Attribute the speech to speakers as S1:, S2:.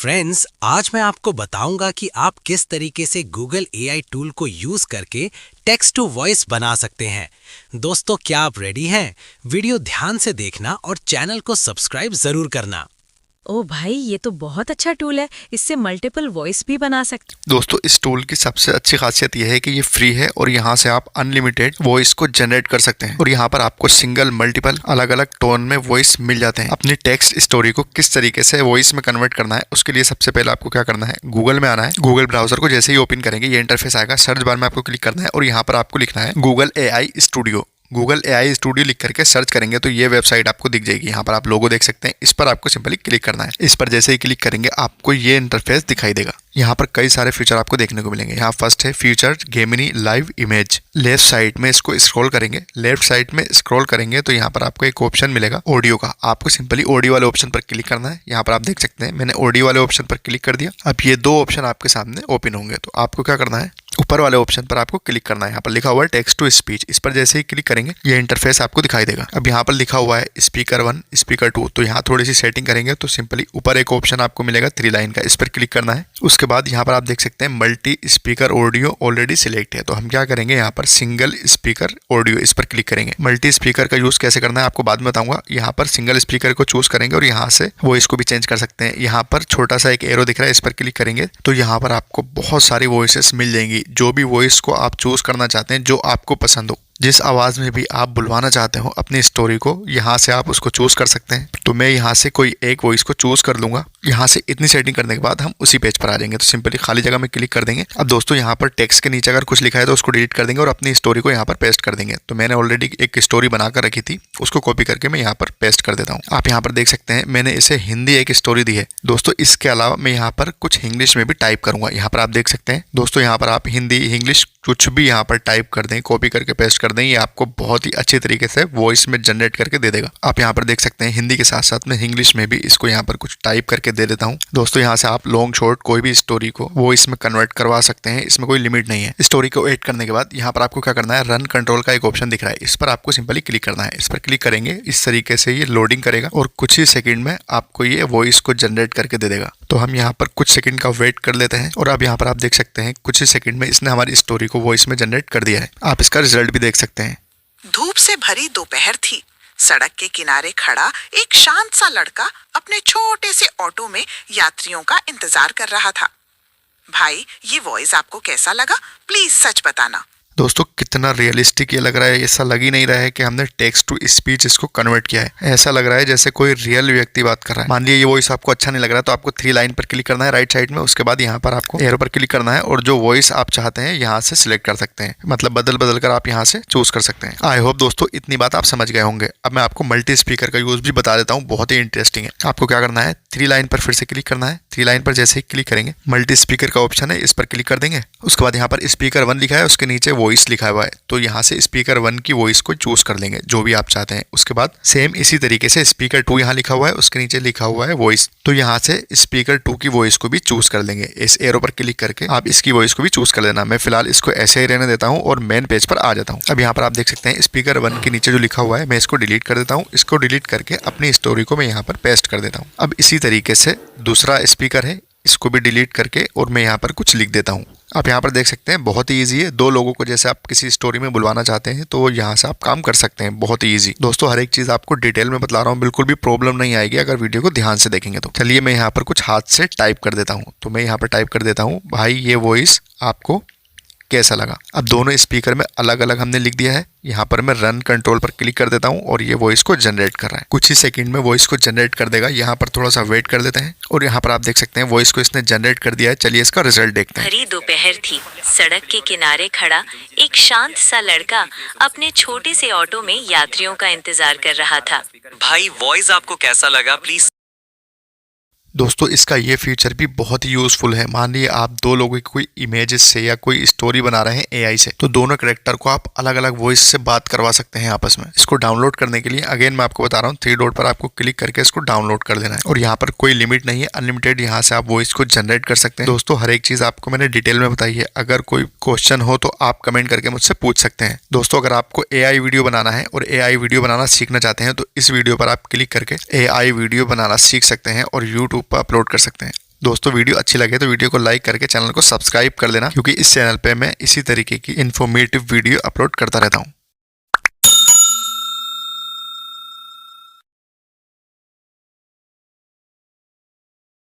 S1: Friends, आज मैं आपको बताऊंगा कि आप किस तरीके से गूगल एआई टूल को यूज करके टेक्स्ट टू वॉइस बना सकते हैं। दोस्तों, क्या आप रेडी हैं? वीडियो ध्यान से देखना और चैनल को सब्सक्राइब जरूर करना।
S2: ओ भाई, ये तो बहुत अच्छा टूल है। इससे मल्टीपल वॉइस भी बना सकते।
S3: दोस्तों, इस टूल की सबसे अच्छी खासियत यह है कि ये फ्री है और यहाँ से आप अनलिमिटेड वॉइस को जनरेट कर सकते हैं और यहाँ पर आपको सिंगल मल्टीपल अलग अलग टोन में वॉइस मिल जाते हैं। अपनी टेक्स्ट स्टोरी को किस तरीके से वॉइस में कन्वर्ट करना है, उसके लिए सबसे पहले आपको क्या करना है, गूगल में आना है। गूगल ब्राउजर को जैसे ही ओपन करेंगे ये इंटरफेस आएगा। सर्च बार में आपको क्लिक करना है और यहाँ पर आपको लिखना है Google AI studio. Google AI studio लिख करके सर्च करेंगे तो ये वेबसाइट आपको दिख जाएगी। यहाँ पर आप लोगो देख सकते हैं, इस पर आपको सिंपली क्लिक करना है। इस पर जैसे ही क्लिक करेंगे आपको ये इंटरफेस दिखाई देगा। यहाँ पर कई सारे फीचर आपको देखने को मिलेंगे। यहाँ फर्स्ट है feature Gemini live image. Left side में इसको स्क्रॉल करेंगे, लेफ्ट साइड में स्क्रॉल करेंगे तो यहाँ पर आपको एक ऑप्शन मिलेगा ऑडियो का। आपको सिंपली ऑडियो वाले ऑप्शन पर क्लिक करना है। यहाँ पर आप देख सकते हैं मैंने ऑडियो वाले ऑप्शन पर क्लिक कर दिया। अब ये दो ऑप्शन आपके सामने ओपन होंगे तो आपको क्या करना है, ऊपर वाले ऑप्शन पर आपको क्लिक करना है। यहाँ पर लिखा हुआ है टेक्स्ट टू स्पीच। इस पर जैसे ही क्लिक करेंगे ये इंटरफेस आपको दिखाई देगा। अब यहाँ पर लिखा हुआ है स्पीकर 1 स्पीकर 2, तो यहाँ थोड़ी सी सेटिंग करेंगे तो सिंपली ऊपर एक ऑप्शन आपको मिलेगा 3 लाइन का, इस पर क्लिक करना है। उसके बाद यहाँ पर आप देख सकते हैं multi speaker audio already select है, तो हम क्या करेंगे यहाँ पर सिंगल स्पीकर ऑडियो, इस पर क्लिक करेंगे। मल्टी स्पीकर का यूज कैसे करना है आपको बाद में बताऊंगा। यहाँ पर सिंगल स्पीकर को चूज करेंगे और यहाँ से वॉइस को भी चेंज कर सकते हैं। यहाँ पर छोटा सा एक एरो दिख रहा है, इस पर क्लिक करेंगे तो यहाँ पर आपको बहुत सारी वॉइसेस मिल जाएंगी। जो भी वॉइस को आप चूज करना चाहते हैं, जो आपको पसंद हो, जिस आवाज में भी आप बुलवाना चाहते हो अपनी स्टोरी को, यहाँ से आप उसको चूज कर सकते हैं। तो मैं यहाँ से कोई एक वॉइस को चूज कर लूंगा। यहाँ से इतनी सेटिंग करने के बाद हम उसी पेज पर आ जाएंगे तो सिंपली खाली जगह में क्लिक कर देंगे। अब दोस्तों, यहाँ पर टेक्स्ट के नीचे अगर कुछ लिखा है तो उसको डिलीट कर देंगे और अपनी स्टोरी को यहाँ पर पेस्ट कर देंगे। तो मैंने ऑलरेडी एक स्टोरी बनाकर रखी थी, उसको कॉपी करके मैं यहाँ पर पेस्ट कर देता हूँ। आप यहाँ पर देख सकते हैं मैंने इसे हिंदी एक स्टोरी दी है। दोस्तों, इसके अलावा मैं यहाँ पर कुछ इंग्लिश में भी टाइप करूंगा। यहाँ पर आप देख सकते हैं दोस्तों, यहाँ पर आप हिंदी इंग्लिश कुछ भी यहाँ पर टाइप कर दें, कॉपी करके पेस्ट कर दें, ये आपको बहुत ही अच्छे तरीके से वॉइस में जनरेट करके दे देगा। आप यहाँ पर देख सकते हैं हिंदी के साथ साथ में इंग्लिश में भी इसको यहाँ पर कुछ टाइप करके दे देता हूँ। दोस्तों, यहाँ से आप लॉन्ग शॉर्ट कोई भी स्टोरी को वॉइस में कन्वर्ट करवा सकते हैं, इसमें कोई लिमिट नहीं है। स्टोरी को एड करने के बाद यहाँ पर आपको क्या करना है, रन कंट्रोल का एक ऑप्शन दिख रहा है, इस पर आपको सिंपली क्लिक करना है। इस पर क्लिक करेंगे, इस तरीके से ये लोडिंग करेगा और कुछ ही सेकंड में आपको ये वॉइस को जनरेट करके दे देगा। तो हम यहाँ पर कुछ सेकंड का वेट कर लेते हैं और अब यहाँ पर आप देख सकते हैं कुछ ही सेकंड में इसने हमारी स्टोरी को वॉइस में जनरेट कर दिया है। आप इसका रिजल्ट भी देख सकते हैं।
S4: धूप से भरी दोपहर थी। सड़क के किनारे खड़ा एक शांत सा लड़का अपने छोटे से ऑटो में यात्रियों का इंतजार कर रहा था। भाई, ये वॉइस आपको कैसा लगा? प्लीज सच बताना।
S3: दोस्तों, कितना रियलिस्टिक ये लग रहा है। ऐसा लग ही नहीं रहा है कि हमने टेक्स्ट टू स्पीच इसको कन्वर्ट किया है। ऐसा लग रहा है जैसे कोई रियल व्यक्ति बात कर रहा है। मान लीजिए ये वॉइस आपको अच्छा नहीं लग रहा तो आपको 3 लाइन पर क्लिक करना है राइट साइड में। उसके बाद यहाँ पर आपको एरो पर क्लिक करना है और जो वॉइस आप चाहते हैं यहाँ से सिलेक्ट कर सकते हैं, मतलब बदल बदल कर आप यहाँ से चूज कर सकते हैं। आई होप दोस्तों इतनी बात आप समझ गए होंगे। अब मैं आपको मल्टी स्पीकर का यूज भी बता देता हूँ, बहुत ही इंटरेस्टिंग है। आपको क्या करना है, 3 लाइन पर फिर से क्लिक करना है। 3 लाइन पर जैसे ही क्लिक करेंगे मल्टी स्पीकर का ऑप्शन है, इस पर क्लिक कर देंगे। उसके बाद यहाँ पर स्पीकर 1 लिखा है, उसके नीचे वॉइस लिखा हुआ है, तो यहाँ से स्पीकर 1 की वॉइस को चूज कर लेंगे जो भी आप चाहते हैं। उसके बाद सेम इसी तरीके से स्पीकर 2 यहाँ लिखा हुआ है, उसके नीचे लिखा हुआ है वॉइस, तो यहाँ से स्पीकर 2 की वॉइस को भी चूज कर लेंगे। इस एरो पर क्लिक करके आप इसकी वॉइस को भी चूज कर लेना। मैं फिलहाल इसको ऐसे ही रहने देता हूँ और मेन पेज पर आ जाता हूँ। अब यहाँ पर आप देख सकते हैं स्पीकर 1 के नीचे जो लिखा हुआ है मैं इसको डिलीट कर देता हूँ। इसको डिलीट करके अपनी स्टोरी को मैं यहाँ पर पेस्ट कर देता हूँ। अब इसी तरीके से दूसरा स्पीकर है, इसको भी डिलीट करके और मैं यहाँ पर कुछ लिख देता हूँ। आप यहाँ पर देख सकते हैं बहुत ही ईजी है। 2 लोगों को जैसे आप किसी स्टोरी में बुलवाना चाहते हैं तो यहाँ से आप काम कर सकते हैं, बहुत ही ईजी। दोस्तों, हर एक चीज़ आपको डिटेल में बता रहा हूँ, बिल्कुल भी प्रॉब्लम नहीं आएगी अगर वीडियो को ध्यान से देखेंगे तो। चलिए मैं यहाँ पर कुछ हाथ से टाइप कर देता हूँ। तो मैं यहाँ पर टाइप कर देता हूँ, भाई ये वॉइस आपको कैसा लगा। अब दोनों स्पीकर में अलग अलग हमने लिख दिया है। यहाँ पर मैं रन कंट्रोल पर क्लिक कर देता हूँ और ये वॉइस को जनरेट कर रहा है। कुछ ही सेकंड में वॉइस को जनरेट कर देगा। यहाँ पर थोड़ा सा वेट कर देते हैं और यहाँ पर आप देख सकते हैं वॉइस को इसने जनरेट कर दिया है। चलिए इसका रिजल्ट देखते हैं।
S2: भरी दोपहर थी। सड़क के किनारे खड़ा एक शांत सा लड़का अपने छोटे से ऑटो में यात्रियों का इंतजार कर रहा था।
S1: भाई, वॉइस आपको कैसा लगा? प्लीज।
S3: दोस्तों, इसका ये फीचर भी बहुत ही यूजफुल है। मान लीजिए आप 2 लोगों की कोई इमेजेस से या कोई स्टोरी बना रहे हैं एआई से, तो दोनों कैरेक्टर को आप अलग अलग वॉइस से बात करवा सकते हैं आपस में। इसको डाउनलोड करने के लिए अगेन मैं आपको बता रहा हूँ, 3 डॉट पर आपको क्लिक करके इसको डाउनलोड कर देना है और यहाँ पर कोई लिमिट नहीं है, अनलिमिटेड यहाँ से आप वॉइस को जनरेट कर सकते हैं। दोस्तों, हर एक चीज आपको मैंने डिटेल में बताई है। अगर कोई क्वेश्चन हो तो आप कमेंट करके मुझसे पूछ सकते हैं। दोस्तों, अगर आपको एआई वीडियो बनाना है और एआई वीडियो बनाना सीखना चाहते हैं तो इस वीडियो पर आप क्लिक करके एआई वीडियो बनाना सीख सकते हैं और यूट्यूब पर अपलोड कर सकते हैं। दोस्तों वीडियो अच्छी लगे तो वीडियो को लाइक करके चैनल को सब्सक्राइब कर लेना, क्योंकि इस चैनल पे मैं इसी तरीके की इन्फॉर्मेटिव वीडियो अपलोड करता रहता हूँ।